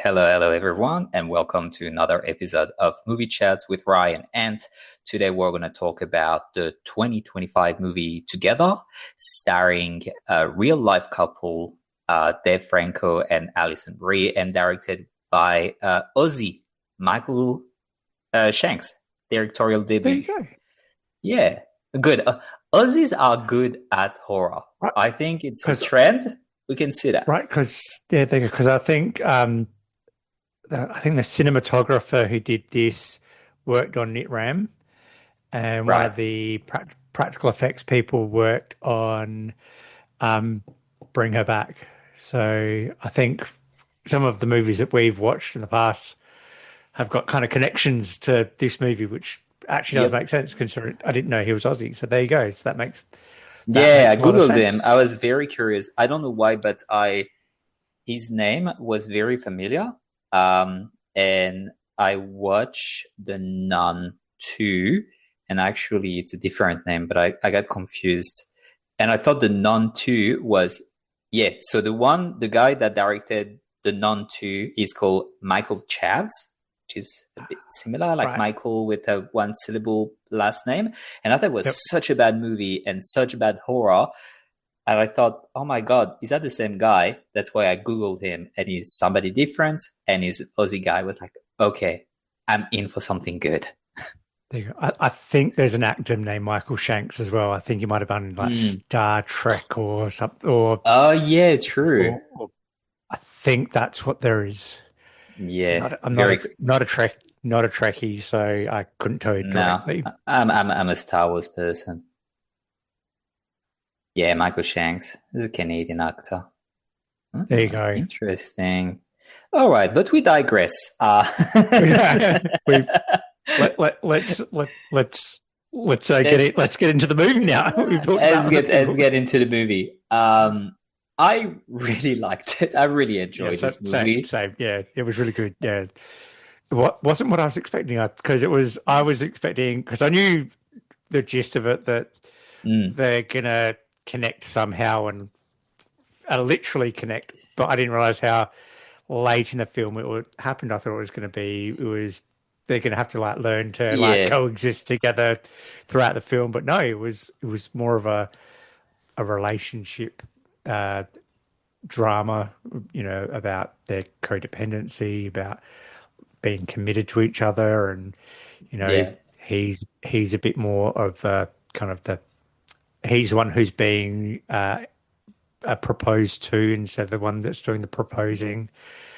Hello, everyone, and welcome to another episode of Movie Chats with Ryan and Ant. Today, we're going to talk about the 2025 movie Together, starring a real-life couple, Dave Franco and Alison Brie, and directed by Aussie Michael Shanks, directorial There you debut. go. Yeah, good. Aussies are good at horror. Right, I think it's a because trend. We can see that. right, because yeah, because I think the cinematographer who did this worked on NitRam, and one Right. of the practical effects people worked on um, Bring Her Back. So I think some of the movies that we've watched in the past have got kind of connections to this movie, which actually does Yep. make sense considering I didn't know he was Aussie. So there you go. So that Yeah, I makes a lot of googled him. sense. I was very curious. I don't know why, but I his name was very familiar. And I watched The Nun 2, and actually it's a different name, but I got confused. And I thought The Nun 2 was yeah. So the guy that directed The Nun 2 is called Michael Chavs, which is a bit similar, like Right. Michael with a one syllable last name. And I thought it was Yep. such a bad movie and such a bad horror. And I thought, oh my God, is that the same guy? That's why I Googled him, and he's somebody different. And his Aussie guy was like, okay, I'm in for something good. There you go. I think there's an actor named Michael Shanks as well. I think he might have done like Mm. Star Trek or something, Oh, yeah, true. or I think that's what there is. Yeah, I'm very. not a Trekkie, so I couldn't tell you No, directly. I'm a Star Wars person. Yeah, Michael Shanks is a Canadian actor. There you Hmm, go. interesting. All right, but we digress. We've let's get let, it. Let's get into the movie now. We've talked about other let's people. get into the movie. I really liked it. I really Yeah, enjoyed so, this same, movie. same. Yeah, it was really good. Yeah, what wasn't what I was expecting because I was expecting because I knew the gist of it that Mm, they're gonna connect somehow and literally connect, but I didn't realize how late in the film it would happen. I thought it was going to be it was they're going to have to like learn to like yeah, coexist together throughout the film, but no, it was more of a relationship uh, drama, about their codependency, about being committed to each other, and you know yeah, he's a bit more of kind of the he's the one who's being proposed to instead of the one that's doing the proposing.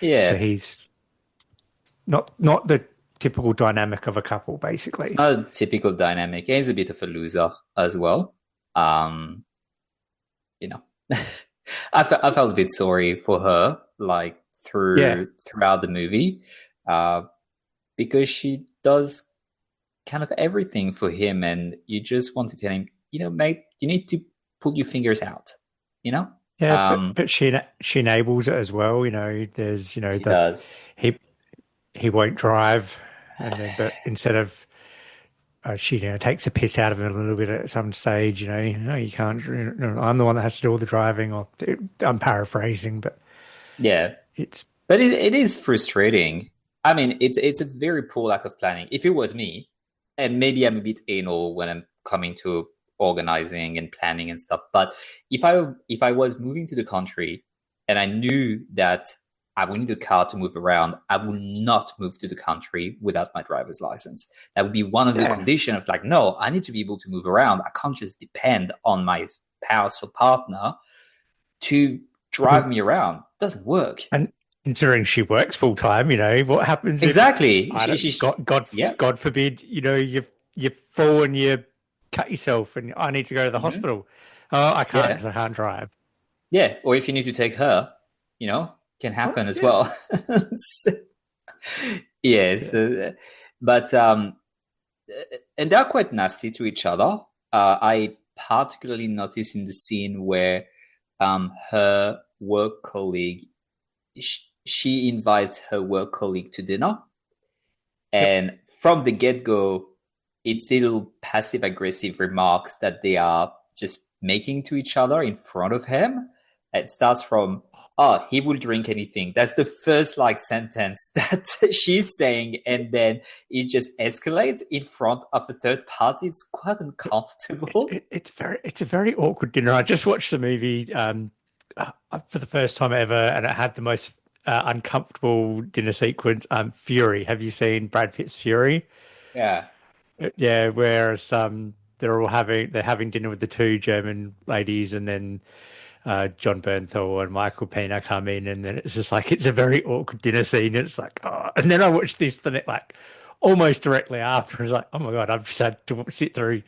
So yeah. he's not the typical dynamic of a couple, It's basically. not a typical dynamic. He's a bit of a loser as well. Um, you know, I felt a bit sorry for her, like Yeah, throughout the movie, uh, because she does kind of everything for him, and you just want to tell him, mate, you need to pull your fingers out, you know. yeah, but Um, she enables it as well. There's she the does. he he won't drive, and then but instead of she takes a piss out of him a little bit at some stage. No, you can't. I'm the one that has to do all the driving. Or I'm paraphrasing, but Yeah, it's but it is frustrating. I mean, it's a very poor lack of planning. If it was me, and maybe I'm a bit anal when I'm coming to organizing and planning and stuff, but if I was moving to the country and I knew that I would need a car to move around, I would not move to the country without my driver's license. That would be one of the yeah. conditions of like, no, I need to be able to move around. I can't just depend on my spouse or partner to drive me around. It doesn't work. And considering she works full time, what happens if Exactly. I don't She's yeah. God forbid, you fall and you cut yourself and I need to go to the Hmm. hospital. Oh, I can't Yeah. because I can't drive. Yeah. Or if you need to take her, you know, can Well, happen as yeah, well. Yes. yeah, But and they're quite nasty to each other. I particularly noticed in the scene where her work colleague she invites her work colleague to dinner. yep, And from the get go, it's little passive aggressive remarks that they are just making to each other in front of him. It starts from, oh, he will drink anything. That's the first like sentence that she's saying, and then it just escalates in front of a third party. It's quite uncomfortable. It's a very awkward dinner. I just watched the movie for the first time ever, and it had the most uncomfortable dinner sequence. Fury. Have you seen Brad Pitt's Fury? Yeah. Yeah, whereas they're having dinner with the two German ladies, and then John Bernthal and Michael Pena come in, and then it's just like it's a very awkward dinner scene. And it's like, oh, and then I watched this the like almost directly after. It's like, oh my god, I've just had to sit through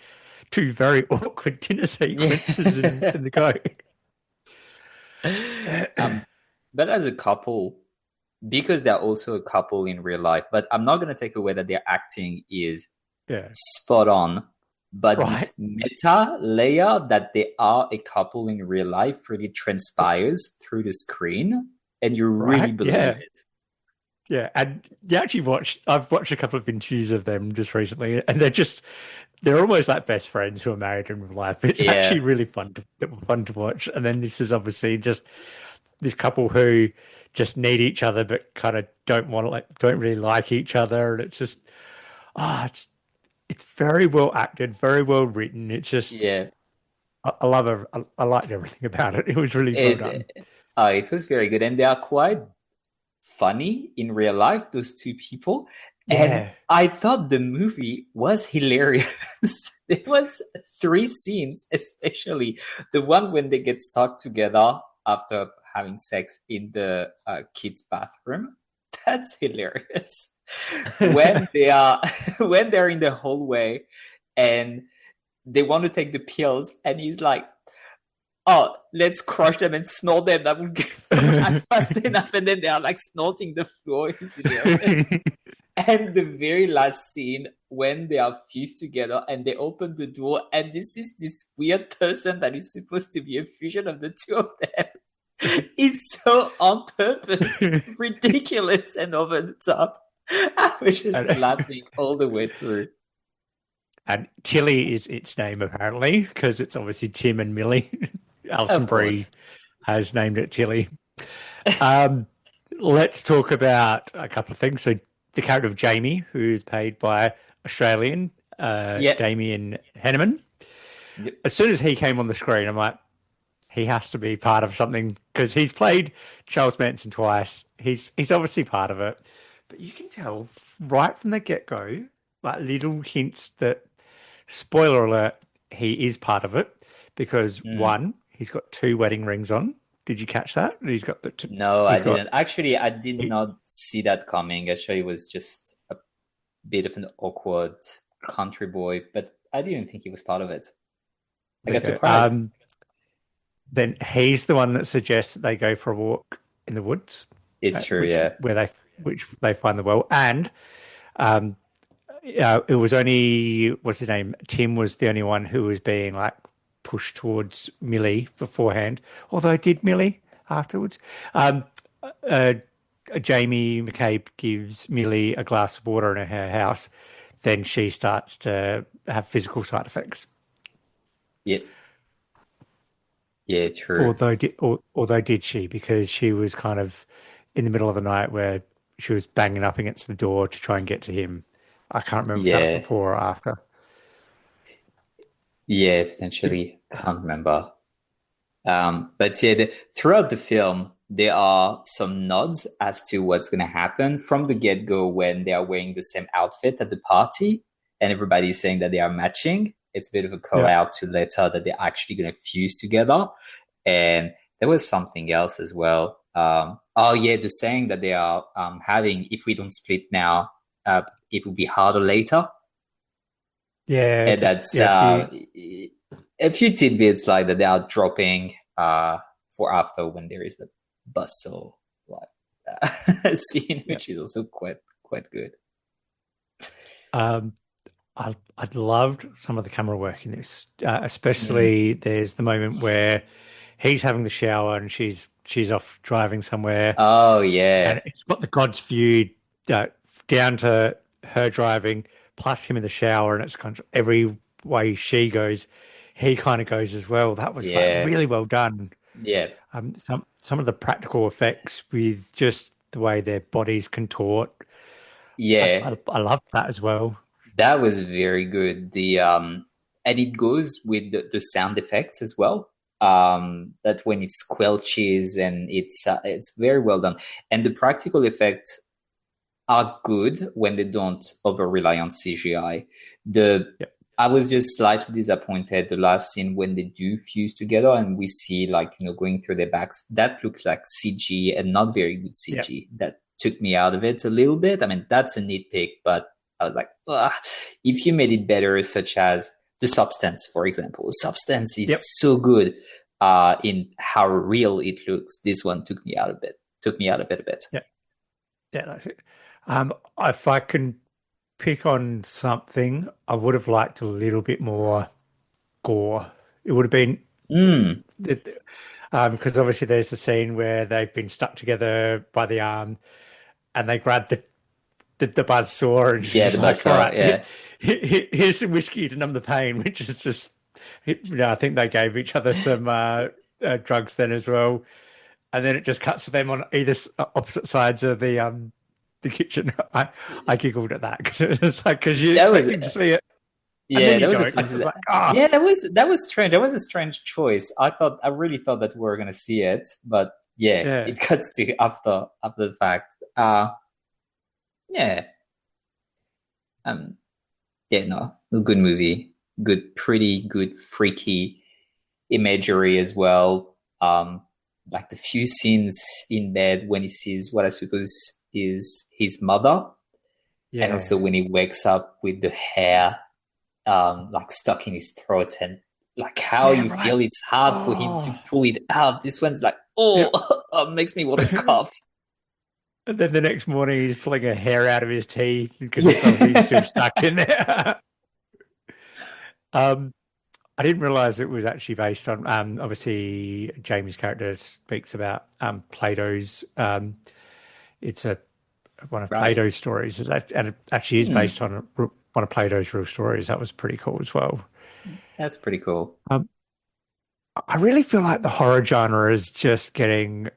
two very awkward dinner sequences Yeah. in the go. um, but as a couple, because they're also a couple in real life, but I'm not going to take away that their acting is Yeah, spot on. But right, this meta layer that they are a couple in real life really transpires through the screen, and you really right, believe yeah. it. Yeah, and I've watched a couple of interviews of them just recently, and they're almost like best friends who are married in real life. It's actually Yeah, really fun to watch. And then this is obviously just this couple who just need each other, but kind of don't really like each other. And it's just, it's very well acted, very well written. It's just, yeah. I love it. I liked everything about it. It was really well done. It was very good, and they are quite funny in real life, those two people. And Yeah. I thought the movie was hilarious. There was three scenes, especially the one when they get stuck together after having sex in the kids' bathroom. That's hilarious. When they are when they're in the hallway and they want to take the pills, and he's like, oh, let's crush them and snort them. That would get fast enough. And then they are like snorting the floor. It's hilarious. And the very last scene when they are fused together and they open the door, and this is this weird person that is supposed to be a fusion of the two of them, is so on purpose, ridiculous, and over the top. I was just and, laughing all the way through. and Tilly is its name apparently because it's obviously Tim and Millie. Alison Of Brie course. has named it Tilly. Um, let's talk about a couple of things. So the character of Jamie, who's played by Australian Yeah. Damien Henneman. Yep. As soon as he came on the screen, I'm like, he has to be part of something because he's played Charles Manson twice. He's obviously part of it, but you can tell right from the get go, like little hints that spoiler alert, he is part of it because Mm. one, he's got two wedding rings on. Did you catch that? No, I He's got didn't. Actually, I did not see that coming. Actually, it was just a bit of an awkward country boy, but I didn't think he was part of it. I there you got go. surprised. Then he's the one that suggests that they go for a walk in the woods, It's true, which yeah. which they find the well. And um, it was only what's his name? Tim was the only one who was being like pushed towards Millie beforehand. Although did Millie afterwards? Uh, Jamie McCabe gives Millie a glass of water in her house. Then she starts to have physical side effects. Yeah, yeah, true. Although did she? Because she was kind of in the middle of the night where she was banging up against the door to try and get to him. I can't remember if that was Yeah, before or after. yeah, potentially. Can't remember. But yeah, throughout the film, there are some nods as to what's going to happen from the get-go when they are wearing the same outfit at the party and everybody's saying that they are matching. It's a bit of a call Yeah. out to later that they're actually going to fuse together. And there was something else as well. Oh yeah, the saying that they are having, if we don't split now, it will be harder later. Yeah, And just that's yeah, if you a few tidbits like that they are dropping for after when there is a bustle like scene, yeah. which is also quite good. Um, I'd loved some of the camera work in this, Mm. especially there's the moment where he's having the shower and she's off driving somewhere, Oh and yeah, it's got the God's view uh, down to her driving, plus him in the shower, and it's kind of every way she goes, he kind of goes as well. That was like yeah. really well done. Yeah. Some of the practical effects with just the way their bodies contort. Yeah. I love that as well. That was very good. The and it goes with the sound effects as well. That when it squelches and it's very well done. And the practical effects are good when they don't over rely on CGI. The Yep. I was just slightly disappointed the last scene when they do fuse together and we see like going through their backs. That looks like CG and not very good Yep. CG. That took me out of it a little bit. I mean, that's a nitpick, but I was like, ugh. If you made it better, such as the substance, for example, the substance is Yep. so good in how real it looks. This one took me out of it. Took me out of it a bit. Yep. Yeah, that's it. If I can pick on something, I would have liked a little bit more gore. It would have been Mm. because obviously there's a scene where they've been stuck together by the arm and they grab the buzz saw and Yeah, she's the like, all buzzsaw. right, Yeah. here's some whiskey to numb the pain, which is just, I think they gave each other some drugs then as well. And then it just cuts to them on either opposite sides of the kitchen. I giggled at that because it's like, because you're That was expecting to see it and then Yeah, you that was a don't. fun. It's like, ah, Yeah, that was strange. That was a strange choice. I really thought that we were gonna see it, but yeah, yeah, it cuts to after the fact. Yeah, um, yeah, no, a good movie, good, pretty good, freaky imagery as well. Like the few scenes in bed when he sees what I suppose is his mother, and also yeah, when he wakes up with the hair like stuck in his throat and like how yeah, you right. feel it's hard for him to Oh, pull it out. This one's like, yeah. oh, makes me want to cough. And then the next morning he's pulling a hair out of his teeth because it's obviously still Yeah. stuck in there. um, I didn't realize it was actually based on, obviously Jamie's character speaks about Plato's, it's a one of Right. Plato's stories, is that, and it actually is Hmm. based on one of Plato's real stories. That was pretty cool as well. That's pretty cool. Um, I really feel like the horror genre is just getting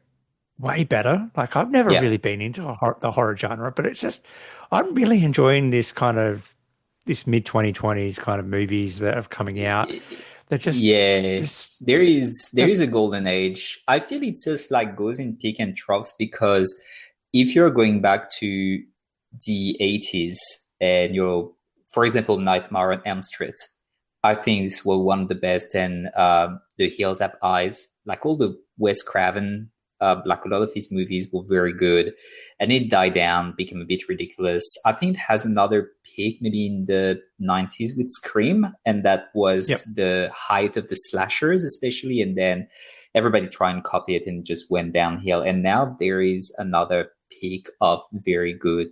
way better. Like I've never Yeah. really been into the horror genre, but it's just I'm really enjoying this mid 2020s kind of movies that are coming out. They're just Yeah. this. There is a golden age. I feel it just like goes in peak and troughs because if you're going back to the 80s and you're, for example, Nightmare on Elm Street, I think this was one of the best. And The Hills Have Eyes, like all the Wes Craven, like a lot of his movies were very good. And it died down, became a bit ridiculous. I think it has another peak maybe in the 90s with Scream, and that was Yep. the height of the slashers, especially. And then everybody tried and copy it and just went downhill. And now there is another peak of very good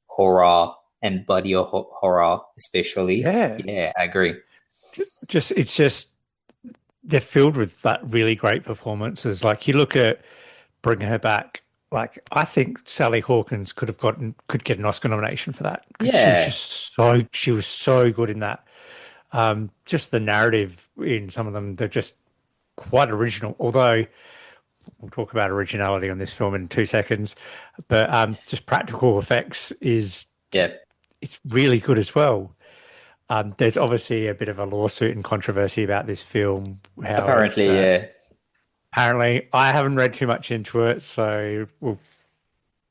horror and horror, especially. Yeah. Yeah, I agree. Just it's just they're filled with that really great performances. Like you look at Bring Her Back. Like I think Sally Hawkins could get an Oscar nomination for that because Yeah, she was so good in that. Just the narrative in some of them, they're just quite original. Although we'll talk about originality on this film in 2 seconds, but just practical effects is yeah. just it's really good as well. There's obviously a bit of a lawsuit and controversy about this film, how it's Apparently, yeah. apparently I haven't read too much into it, so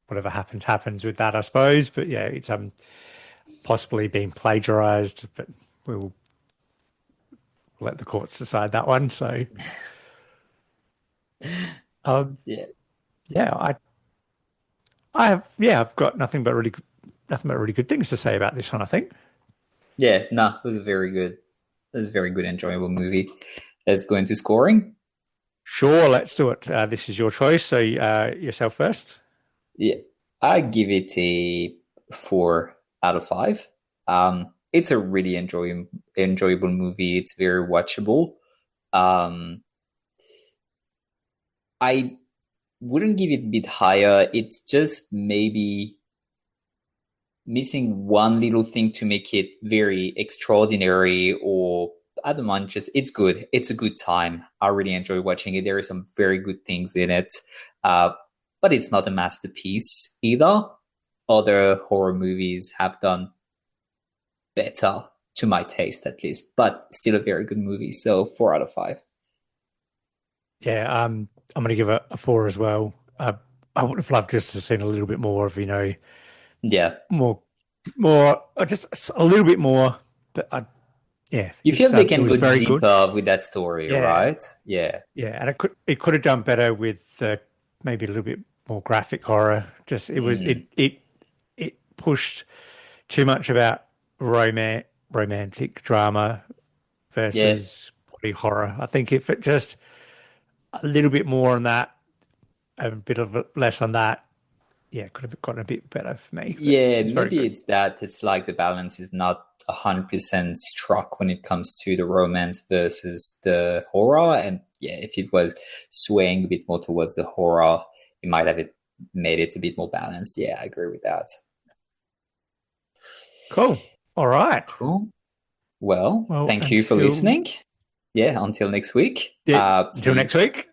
whatever happens, happens with that, I suppose. But yeah, it's possibly being plagiarized, but we'll let the courts decide that one. So um, Yeah. yeah, I have yeah, I've got nothing but really good things to say about this one, I think. Yeah, no, it was a very good, it was a very good, enjoyable movie. Let's go into scoring. Sure, let's do it. This is your choice, so yourself first. Yeah, I give it a 4 out of 5. It's a really enjoyable movie. It's very watchable. Um, I wouldn't give it a bit higher. It's just maybe missing one little thing to make it very extraordinary or I don't mind. Just it's good. It's a good time. I really enjoy watching it. There are some very good things in it, uh, but it's not a masterpiece either. Other horror movies have done better, to my taste at least, but still a very good movie. So 4 out of 5. Yeah, I'm going to give it a four as well. I would have loved just to seen a little bit more of, Yeah, more, more, just a little bit more. But yeah, you feel they it can was go very good. deeper with that story, Yeah, right? Yeah, yeah, and it could have done better with maybe a little bit more graphic horror. Just mm, it pushed too much about romantic drama yeah, versus body horror. I think if it just a little bit more on that, a bit of less on that, yeah, it could have gotten a bit better for me. But yeah. it's very Maybe good. it's that it's like the balance is not 100% struck when it comes to the romance versus the horror. And yeah, if it was swaying a bit more towards the horror, it might have made it a bit more balanced. Yeah, I agree with that. Cool. All right. Cool. Well, Well, thank you for until listening. Yeah, until next week. yeah, until next Please week.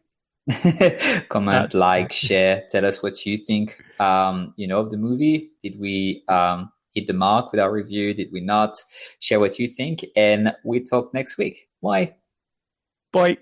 Uh, comment, like, share, tell us what you think, of the movie. Did we hit the mark with our review? Did we not? Share what you think, and we talk next week. Bye. bye.